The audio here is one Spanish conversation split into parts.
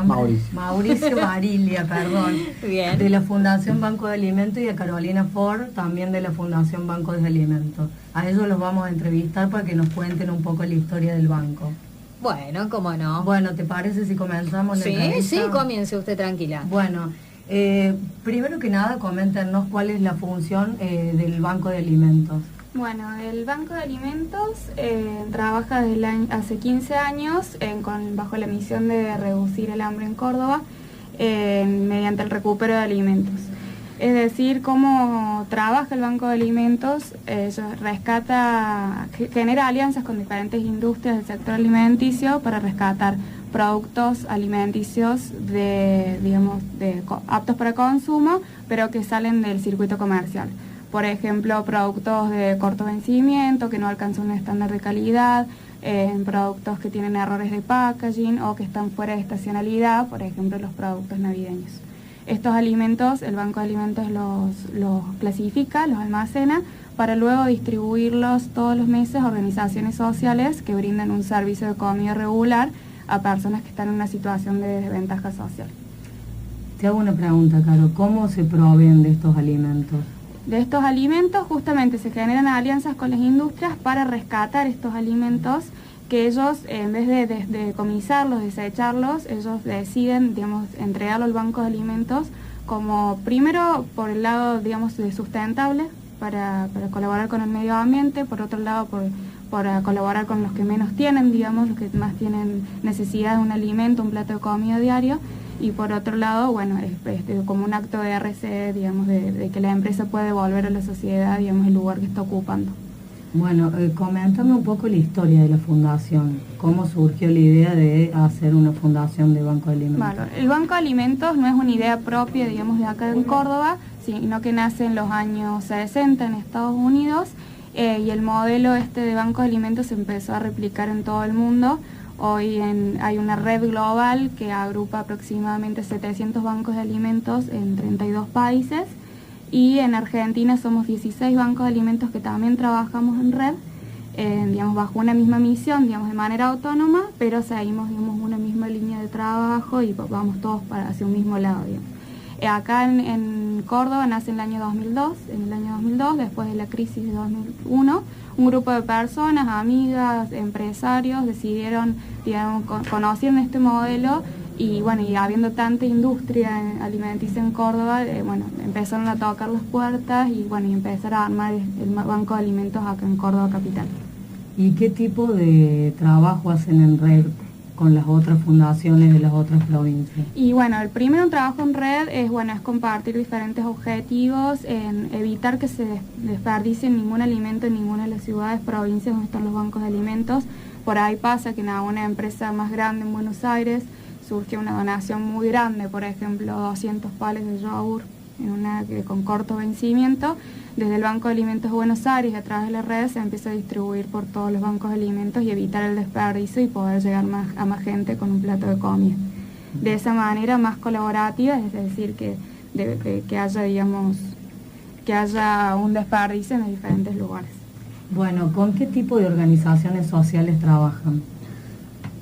Mauricio. Mauricio Marilia, perdón. Bien. De la Fundación Banco de Alimentos, y a Carolina Ford, también de la Fundación Banco de Alimentos. A ellos los vamos a entrevistar para que nos cuenten un poco la historia del banco. Bueno, cómo no. Bueno, ¿te parece si comenzamos la Sí, entrevista? sí, comience usted tranquila. Bueno, primero que nada, coméntenos cuál es la función del Banco de Alimentos. Bueno, el Banco de Alimentos trabaja hace 15 años bajo la misión de reducir el hambre en Córdoba mediante el recupero de alimentos. Es decir, cómo trabaja el Banco de Alimentos, genera alianzas con diferentes industrias del sector alimenticio para rescatar productos alimenticios aptos para consumo, pero que salen del circuito comercial. Por ejemplo, productos de corto vencimiento, que no alcanzan un estándar de calidad, productos que tienen errores de packaging o que están fuera de estacionalidad, por ejemplo, los productos navideños. Estos alimentos, el Banco de Alimentos los clasifica, los almacena, para luego distribuirlos todos los meses a organizaciones sociales que brindan un servicio de comida regular a personas que están en una situación de desventaja social. Te hago una pregunta, Caro, ¿cómo se proveen de estos alimentos? De estos alimentos justamente se generan alianzas con las industrias para rescatar estos alimentos que ellos, en vez de decomisarlos, desecharlos, ellos deciden, entregarlo al Banco de Alimentos como, primero, por el lado, de sustentable, para colaborar con el medio ambiente, por otro lado, para colaborar con los que menos tienen, los que más tienen necesidad de un alimento, un plato de comida diario, y por otro lado, bueno, es como un acto de RC, de que la empresa puede devolver a la sociedad, el lugar que está ocupando. Bueno, coméntame un poco la historia de la fundación. ¿Cómo surgió la idea de hacer una fundación de Banco de Alimentos? Bueno, el Banco de Alimentos no es una idea propia, de acá en Córdoba, sino que nace en los años 60 en Estados Unidos, y el modelo de Banco de Alimentos se empezó a replicar en todo el mundo. Hoy hay una red global que agrupa aproximadamente 700 bancos de alimentos en 32 países, y en Argentina somos 16 bancos de alimentos que también trabajamos en red, bajo una misma misión, de manera autónoma, pero seguimos, una misma línea de trabajo y vamos todos hacia un mismo lado, Acá en Córdoba nace en el año 2002, después de la crisis de 2001, un grupo de personas, amigas, empresarios, decidieron, conocieron este modelo y habiendo tanta industria alimenticia en Córdoba, empezaron a tocar las puertas y empezar a armar el Banco de Alimentos acá en Córdoba capital. ¿Y qué tipo de trabajo hacen en red con las otras fundaciones de las otras provincias? Y el primer trabajo en red es compartir diferentes objetivos, en evitar que se desperdicie ningún alimento en ninguna de las ciudades, provincias donde están los bancos de alimentos. Por ahí pasa que en una empresa más grande en Buenos Aires surge una donación muy grande, por ejemplo 200 pales de yogur con corto vencimiento. Desde el Banco de Alimentos de Buenos Aires, a través de las redes, se empieza a distribuir por todos los bancos de alimentos y evitar el desperdicio y poder llegar a más gente con un plato de comida. De esa manera más colaborativa, es decir, que haya un desperdicio en los diferentes lugares. Bueno, ¿con qué tipo de organizaciones sociales trabajan?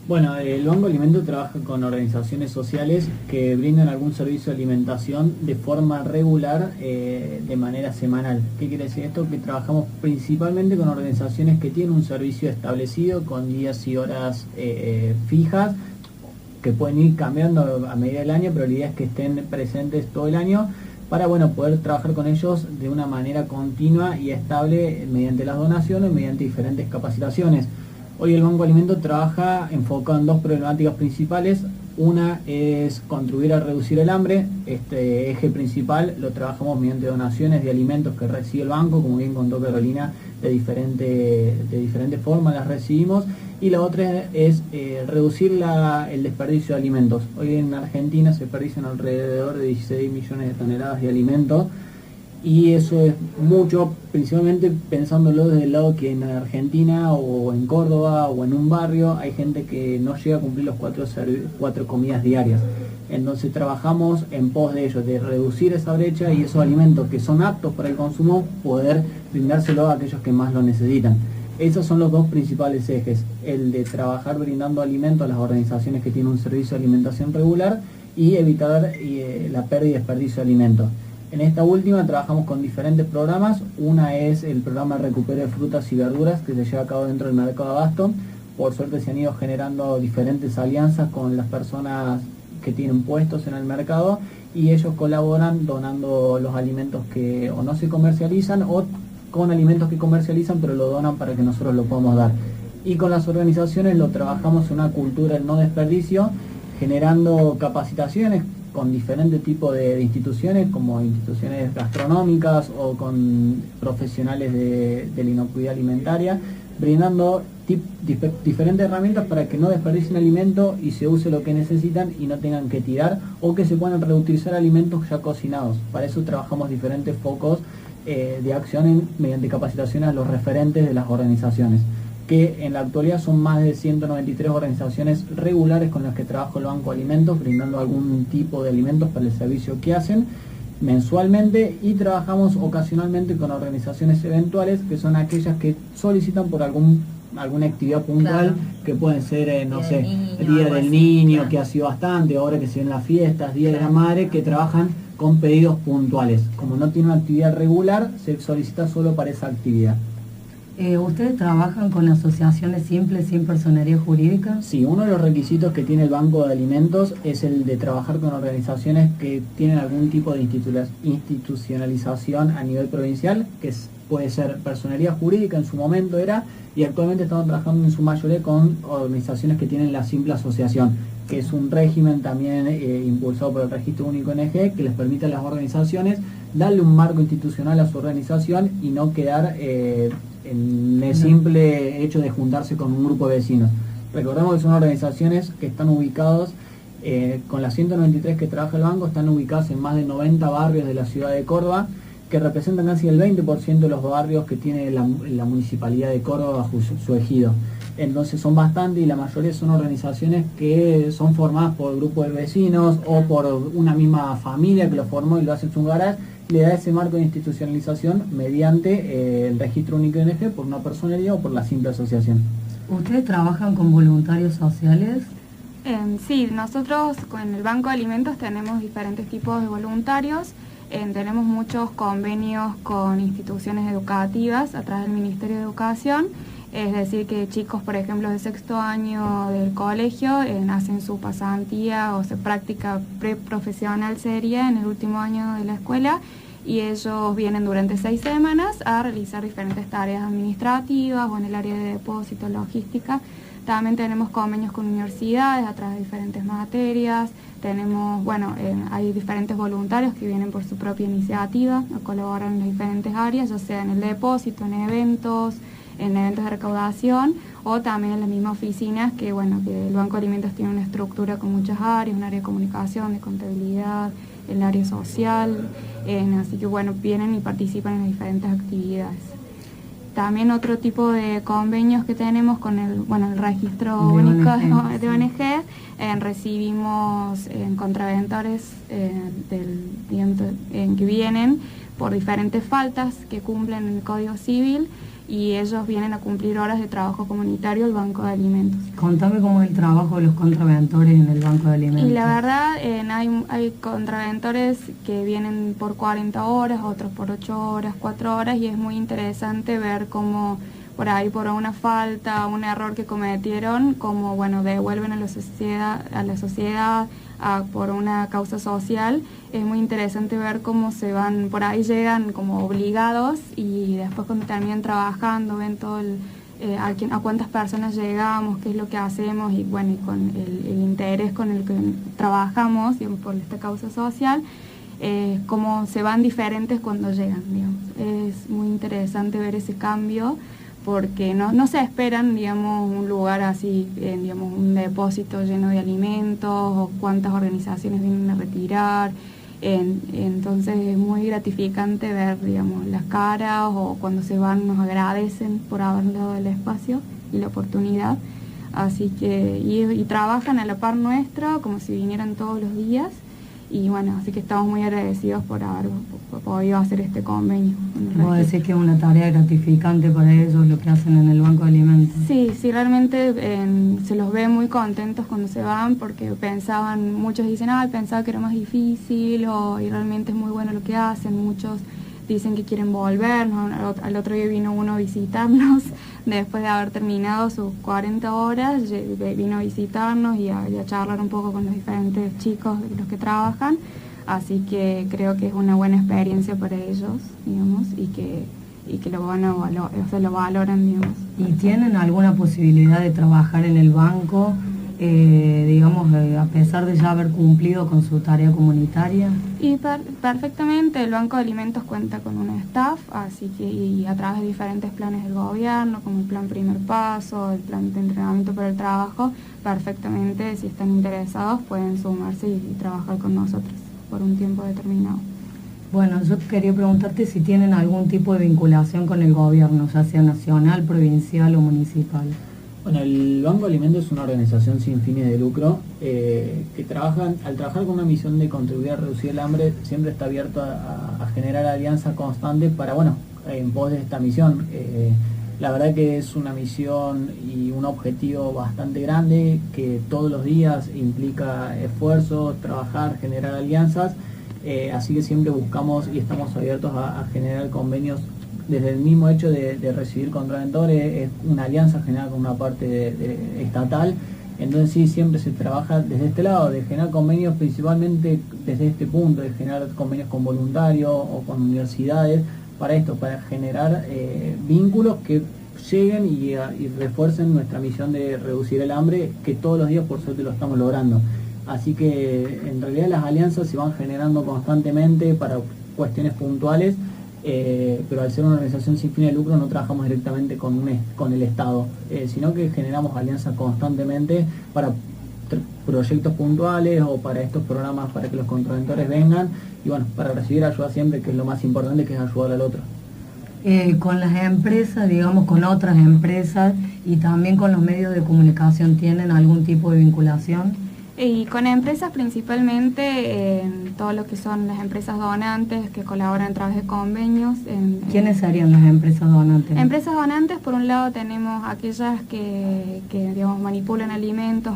Bueno, el Banco de Alimentos trabaja con organizaciones sociales que brindan algún servicio de alimentación de forma regular, de manera semanal. ¿Qué quiere decir esto? Que trabajamos principalmente con organizaciones que tienen un servicio establecido con días y horas fijas, que pueden ir cambiando a medida del año, pero la idea es que estén presentes todo el año para poder trabajar con ellos de una manera continua y estable mediante las donaciones, mediante diferentes capacitaciones. Hoy el Banco de Alimentos trabaja enfocado en dos problemáticas principales. Una es contribuir a reducir el hambre. Este eje principal lo trabajamos mediante donaciones de alimentos que recibe el banco, como bien contó Carolina, de diferentes formas las recibimos. Y la otra es reducir el desperdicio de alimentos. Hoy en Argentina se desperdician alrededor de 16 millones de toneladas de alimentos. Y eso es mucho, principalmente pensándolo desde el lado que en Argentina o en Córdoba o en un barrio hay gente que no llega a cumplir los cuatro comidas diarias. Entonces trabajamos en pos de ello, de reducir esa brecha y esos alimentos que son aptos para el consumo, poder brindárselo a aquellos que más lo necesitan. Esos son los dos principales ejes, el de trabajar brindando alimento a las organizaciones que tienen un servicio de alimentación regular y evitar la pérdida y desperdicio de alimentos. En esta última trabajamos con diferentes programas. Una es el programa Recupero de Frutas y Verduras que se lleva a cabo dentro del mercado de abasto. Por suerte se han ido generando diferentes alianzas con las personas que tienen puestos en el mercado y ellos colaboran donando los alimentos que o no se comercializan o con alimentos que comercializan pero lo donan para que nosotros lo podamos dar. Y con las organizaciones lo trabajamos en una cultura del no desperdicio, generando capacitaciones con diferentes tipos de instituciones, como instituciones gastronómicas o con profesionales de la inocuidad alimentaria, brindando diferentes herramientas para que no desperdicien alimento y se use lo que necesitan y no tengan que tirar o que se puedan reutilizar alimentos ya cocinados. Para eso trabajamos diferentes focos de acción mediante capacitaciones a los referentes de las organizaciones, que en la actualidad son más de 193 organizaciones regulares con las que trabaja el Banco de Alimentos, brindando algún tipo de alimentos para el servicio que hacen mensualmente, y trabajamos ocasionalmente con organizaciones eventuales, que son aquellas que solicitan por alguna actividad puntual, Claro. que pueden ser, no sé, niño, Día algo del así, Niño, claro. que ha sido bastante, ahora que se ven las fiestas, Día de la Claro. Madre, que trabajan con pedidos puntuales. Como no tiene una actividad regular, se solicita solo para esa actividad. ¿Ustedes trabajan con asociaciones simples sin personería jurídica? Sí, uno de los requisitos que tiene el Banco de Alimentos es el de trabajar con organizaciones que tienen algún tipo de institucionalización a nivel provincial, que puede ser personería jurídica en su momento era, y actualmente estamos trabajando en su mayoría con organizaciones que tienen la simple asociación, que es un régimen también impulsado por el Registro Único ONG, que les permite a las organizaciones darle un marco institucional a su organización y no quedar en el simple hecho de juntarse con un grupo de vecinos. Recordemos que son organizaciones que están ubicados, con las 193 que trabaja el banco, están ubicadas en más de 90 barrios de la ciudad de Córdoba, que representan casi el 20% de los barrios que tiene la municipalidad de Córdoba bajo su ejido. Entonces son bastantes y la mayoría son organizaciones que son formadas por grupos de vecinos o por una misma familia que lo formó y lo hace en su garage, le da ese marco de institucionalización mediante el Registro Único de ONG por una personería o por la simple asociación. ¿Ustedes trabajan con voluntarios sociales? Sí, nosotros en el Banco de Alimentos tenemos diferentes tipos de voluntarios. Tenemos muchos convenios con instituciones educativas a través del Ministerio de Educación. Es decir, que chicos, por ejemplo, de sexto año del colegio hacen su pasantía o su práctica preprofesional seria en el último año de la escuela y ellos vienen durante 6 semanas a realizar diferentes tareas administrativas o en el área de depósito, logística. También tenemos convenios con universidades a través de diferentes materias. Tenemos, hay diferentes voluntarios que vienen por su propia iniciativa a colaborar en las diferentes áreas, ya sea en el depósito, en eventos de recaudación o también en las mismas oficinas que el Banco de Alimentos tiene una estructura con muchas áreas, un área de comunicación, de contabilidad, el área social, así que vienen y participan en las diferentes actividades. También otro tipo de convenios que tenemos con el Registro Único de ONG, recibimos contraventores que vienen por diferentes faltas que cumplen el Código Civil y ellos vienen a cumplir horas de trabajo comunitario al Banco de Alimentos. Contame cómo es el trabajo de los contraventores en el Banco de Alimentos. Y la verdad, hay contraventores que vienen por 40 horas, otros por 8 horas, 4 horas, y es muy interesante ver cómo por ahí por una falta, un error que cometieron, cómo devuelven a la sociedad por una causa social. Es muy interesante ver cómo se van, por ahí llegan como obligados y después cuando terminan trabajando ven todo a cuántas personas llegamos, qué es lo que hacemos y con el interés con el que trabajamos por esta causa social, cómo se van diferentes cuando llegan, digamos. Es muy interesante ver ese cambio porque no se esperan, un lugar así, un depósito lleno de alimentos o cuántas organizaciones vienen a retirar. Entonces es muy gratificante ver, las caras o cuando se van nos agradecen por haber dado el espacio y la oportunidad. Así que, y trabajan a la par nuestra como si vinieran todos los días y bueno, así que estamos muy agradecidos por haber podido hacer este convenio. ¿Vos decís que es una tarea gratificante para ellos lo que hacen en el Banco de Alimentos? Sí, realmente se los ve muy contentos cuando se van porque muchos dicen, pensaba que era más difícil y realmente es muy bueno lo que hacen, muchos dicen que quieren volver, al otro día vino uno a visitarnos, después de haber terminado sus 40 horas, vino a visitarnos y a charlar un poco con los diferentes chicos, los que trabajan, así que creo que es una buena experiencia para ellos, digamos, y que lo valoran, digamos. ¿Y tienen alguna posibilidad de trabajar en el banco, a pesar de ya haber cumplido con su tarea comunitaria? Y perfectamente, el Banco de Alimentos cuenta con un staff, así que y a través de diferentes planes del gobierno, como el Plan Primer Paso, el Plan de Entrenamiento para el Trabajo, perfectamente, si están interesados, pueden sumarse y trabajar con nosotros por un tiempo determinado. Bueno, yo quería preguntarte si tienen algún tipo de vinculación con el gobierno, ya sea nacional, provincial o municipal. Bueno, el Banco de Alimentos es una organización sin fines de lucro que al trabajar con una misión de contribuir a reducir el hambre, siempre está abierto a generar alianzas constantes para, en pos de esta misión. La verdad que es una misión y un objetivo bastante grande que todos los días implica esfuerzo, trabajar, generar alianzas, así que siempre buscamos y estamos abiertos a generar convenios. Desde el mismo hecho de recibir contraventores, es una alianza generada con una parte estatal, entonces sí, siempre se trabaja desde este lado, de generar convenios principalmente desde este punto, de generar convenios con voluntarios o con universidades, para generar vínculos que lleguen y refuercen nuestra misión de reducir el hambre, que todos los días por suerte lo estamos logrando. Así que en realidad las alianzas se van generando constantemente para cuestiones puntuales, pero al ser una organización sin fin de lucro no trabajamos directamente con el Estado, sino que generamos alianzas constantemente para proyectos puntuales o para estos programas para que los contraventores vengan y para recibir ayuda siempre, que es lo más importante, que es ayudar al otro. Con las empresas, con otras empresas y también con los medios de comunicación, ¿tienen algún tipo de vinculación? Y con empresas principalmente, todo lo que son las empresas donantes que colaboran a través de convenios. ¿Quiénes serían las empresas donantes? Empresas donantes, por un lado tenemos aquellas que manipulan alimentos,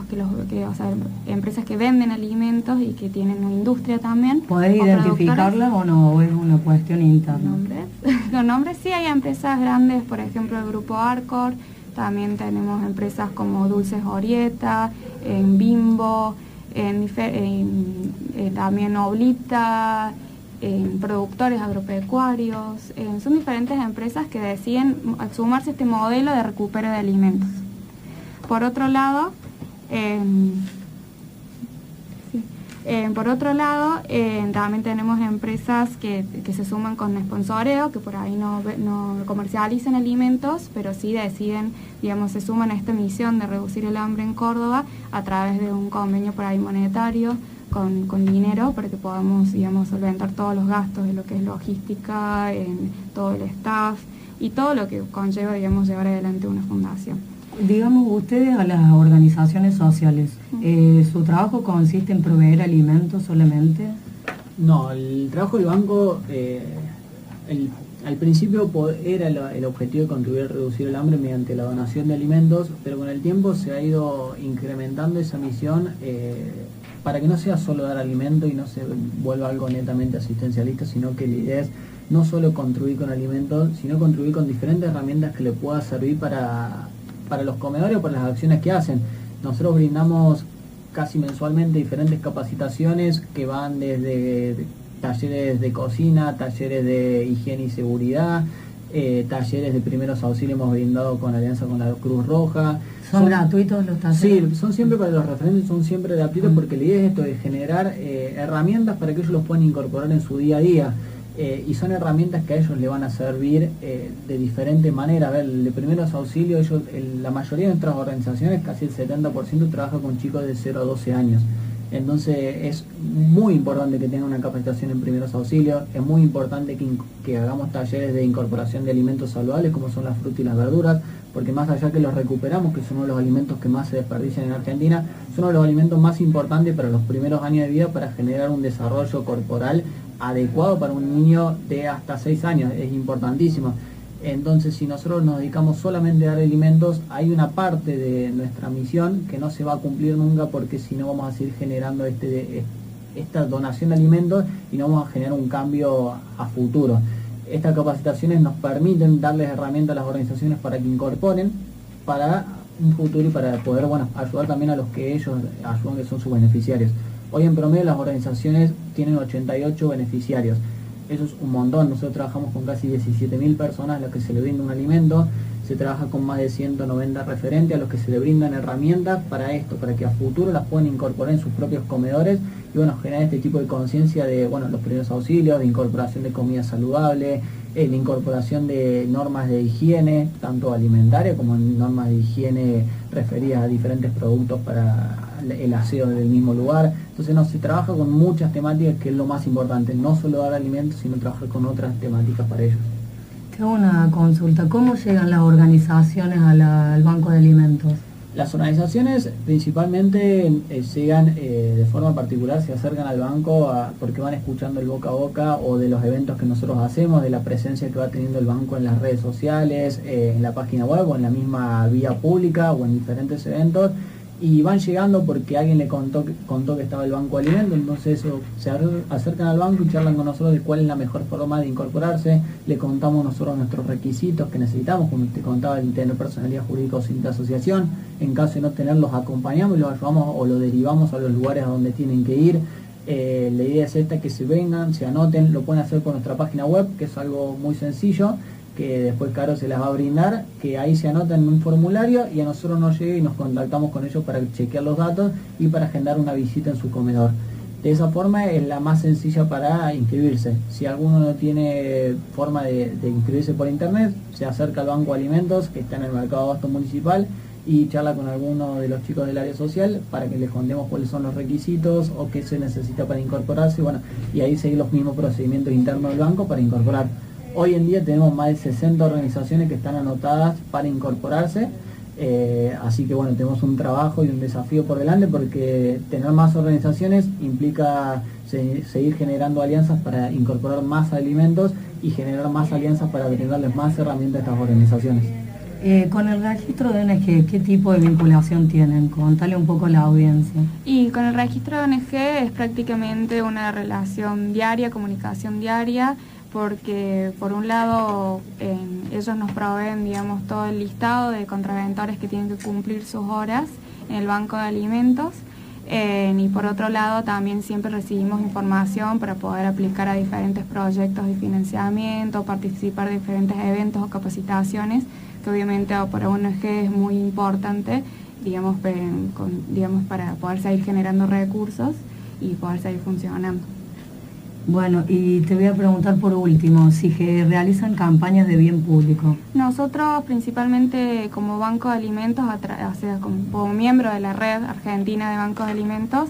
empresas que venden alimentos y que tienen una industria también. ¿Podés identificarlas o no? ¿O es una cuestión interna? Los nombres sí, hay empresas grandes, por ejemplo el grupo Arcor. También tenemos empresas como Dulces Orieta, en Bimbo, también Oblita, productores agropecuarios. Son diferentes empresas que deciden sumarse a este modelo de recupero de alimentos. Por otro lado, también tenemos empresas que se suman con sponsoreo, que por ahí no comercializan alimentos, pero sí deciden, se suman a esta misión de reducir el hambre en Córdoba a través de un convenio por ahí monetario con dinero para que podamos, solventar todos los gastos de lo que es logística, en todo el staff y todo lo que conlleva, llevar adelante una fundación. Ustedes a las organizaciones sociales, ¿su trabajo consiste en proveer alimentos solamente? No, el trabajo del banco, al principio era el objetivo de contribuir a reducir el hambre mediante la donación de alimentos, pero con el tiempo se ha ido incrementando esa misión para que no sea solo dar alimento y no se vuelva algo netamente asistencialista, sino que la idea es no solo contribuir con alimentos, sino contribuir con diferentes herramientas que le pueda servir para los comedores o para las acciones que hacen. Nosotros brindamos casi mensualmente diferentes capacitaciones que van desde talleres de cocina, talleres de higiene y seguridad, talleres de primeros auxilios hemos brindado con alianza con la Cruz Roja. ¿Son gratuitos los talleres? Sí, son siempre para los referentes, son siempre gratuitos porque la idea es esto, de generar herramientas para que ellos los puedan incorporar en su día a día. Y son herramientas que a ellos le van a servir de diferente manera. A ver, de primeros auxilios, la mayoría de nuestras organizaciones, casi el 70%, trabaja con chicos de 0 a 12 años. Entonces es muy importante que tengan una capacitación en primeros auxilios, es muy importante que hagamos talleres de incorporación de alimentos saludables como son las frutas y las verduras, porque más allá que los recuperamos, que son uno de los alimentos que más se desperdician en Argentina, son uno de los alimentos más importantes para los primeros años de vida para generar un desarrollo corporal adecuado para un niño de hasta 6 años, es importantísimo. Entonces, si nosotros nos dedicamos solamente a dar alimentos, hay una parte de nuestra misión que no se va a cumplir nunca, porque si no vamos a seguir generando esta donación de alimentos y no vamos a generar un cambio a futuro. Estas capacitaciones nos permiten darles herramientas a las organizaciones para que incorporen para un futuro y para poder ayudar también a los que ellos ayudan, que son sus beneficiarios. Hoy en promedio las organizaciones tienen 88 beneficiarios. Eso es un montón. Nosotros trabajamos con casi 17.000 personas a las que se le brinda un alimento. Se trabaja con más de 190 referentes a los que se le brindan herramientas para esto, para que a futuro las puedan incorporar en sus propios comedores y generar este tipo de conciencia de los primeros auxilios, de incorporación de comida saludable, de incorporación de normas de higiene, tanto alimentaria como normas de higiene referidas a diferentes productos para el aseo del mismo lugar. Entonces se trabaja con muchas temáticas, que es lo más importante, no solo dar alimentos, sino trabajar con otras temáticas para ellos. Tengo una consulta, ¿cómo llegan las organizaciones al banco de alimentos? Las organizaciones principalmente llegan de forma particular, se acercan al banco porque van escuchando el boca a boca o de los eventos que nosotros hacemos, de la presencia que va teniendo el banco en las redes sociales, en la página web o en la misma vía pública o en diferentes eventos, y van llegando porque alguien le contó que estaba el banco de alimentos. Entonces se acercan al banco y charlan con nosotros de cuál es la mejor forma de incorporarse. Le contamos nosotros nuestros requisitos que necesitamos, como te contaba, el tener personalidad jurídica o sin asociación. En caso de no tenerlos, acompañamos y los ayudamos o los derivamos a los lugares a donde tienen que ir. La idea es esta, que se vengan, se anoten, lo pueden hacer por nuestra página web, que es algo muy sencillo, que después Caro se las va a brindar, que ahí se anotan en un formulario y a nosotros nos llega y nos contactamos con ellos para chequear los datos y para agendar una visita en su comedor. De esa forma es la más sencilla para inscribirse. Si alguno no tiene forma de inscribirse por internet, se acerca al Banco de Alimentos, que está en el Mercado Abasto Municipal, y charla con alguno de los chicos del área social para que les contemos cuáles son los requisitos o qué se necesita para incorporarse, y ahí seguir los mismos procedimientos internos del banco para incorporar. Hoy en día tenemos más de 60 organizaciones que están anotadas para incorporarse, así que tenemos un trabajo y un desafío por delante, porque tener más organizaciones implica seguir generando alianzas para incorporar más alimentos y generar más alianzas para brindarles más herramientas a estas organizaciones. Con el registro de ONG, ¿qué tipo de vinculación tienen? Contale un poco a la audiencia. Y con el registro de ONG es prácticamente una relación diaria, comunicación diaria, porque por un lado ellos nos proveen, todo el listado de contraventores que tienen que cumplir sus horas en el banco de alimentos, y por otro lado también siempre recibimos información para poder aplicar a diferentes proyectos de financiamiento, participar de diferentes eventos o capacitaciones, que obviamente para ONG es muy importante, para poder seguir generando recursos y poder seguir funcionando. Bueno, y te voy a preguntar por último, si realizan campañas de bien público. Nosotros principalmente como Banco de Alimentos, como miembro de la Red Argentina de Bancos de Alimentos,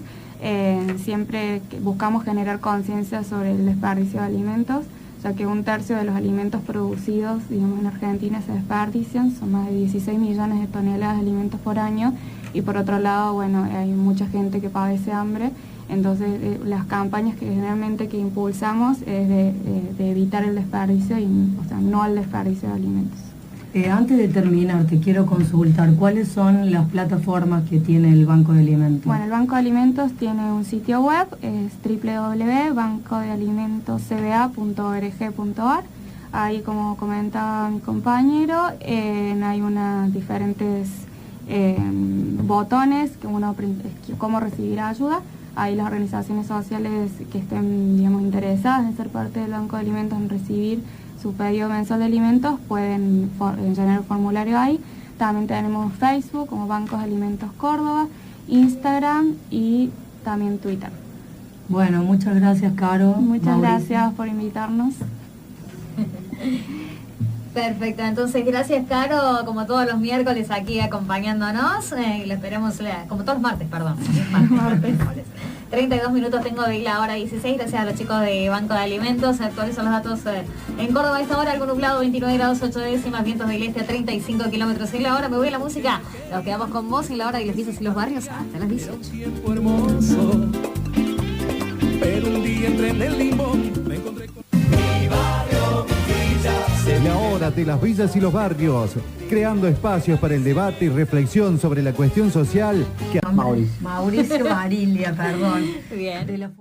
siempre buscamos generar conciencia sobre el desperdicio de alimentos, ya que 1/3 de los alimentos producidos en Argentina se desperdician, son más de 16 millones de toneladas de alimentos por año, y por otro lado, hay mucha gente que padece hambre. Entonces las campañas que generalmente impulsamos es de evitar el desperdicio, no al desperdicio de alimentos. Antes de terminar, te quiero consultar, ¿cuáles son las plataformas que tiene el Banco de Alimentos? Bueno, el Banco de Alimentos tiene un sitio web, es www.bancodealimentoscba.org.ar. Ahí, como comentaba mi compañero, hay diferentes botones, cómo recibir ayuda. Ahí las organizaciones sociales que estén interesadas en ser parte del Banco de Alimentos, en recibir su pedido mensual de alimentos, pueden llenar el formulario ahí. También tenemos Facebook como Bancos de Alimentos Córdoba, Instagram y también Twitter. Bueno, muchas gracias, Caro. Muchas gracias por invitarnos. Perfecto, entonces gracias, Caro, como todos los miércoles aquí acompañándonos, y lo esperamos como todos los martes, perdón. Martes. 32 minutos tengo de la hora 16, gracias a los chicos de Banco de Alimentos. Actualizan los datos en Córdoba a esta hora, algo nublado, 29 grados 8 décimas, vientos del este a 35 kilómetros en la hora. Me voy a la música, nos quedamos con vos en la hora de las Villas y los Barrios hasta las 18. Pero un día entré en el limbo, me encontré con La hora de las villas y los barrios, creando espacios para el debate y reflexión sobre la cuestión social que... Mauricio. Mauricio Marilia, perdón. Bien. De la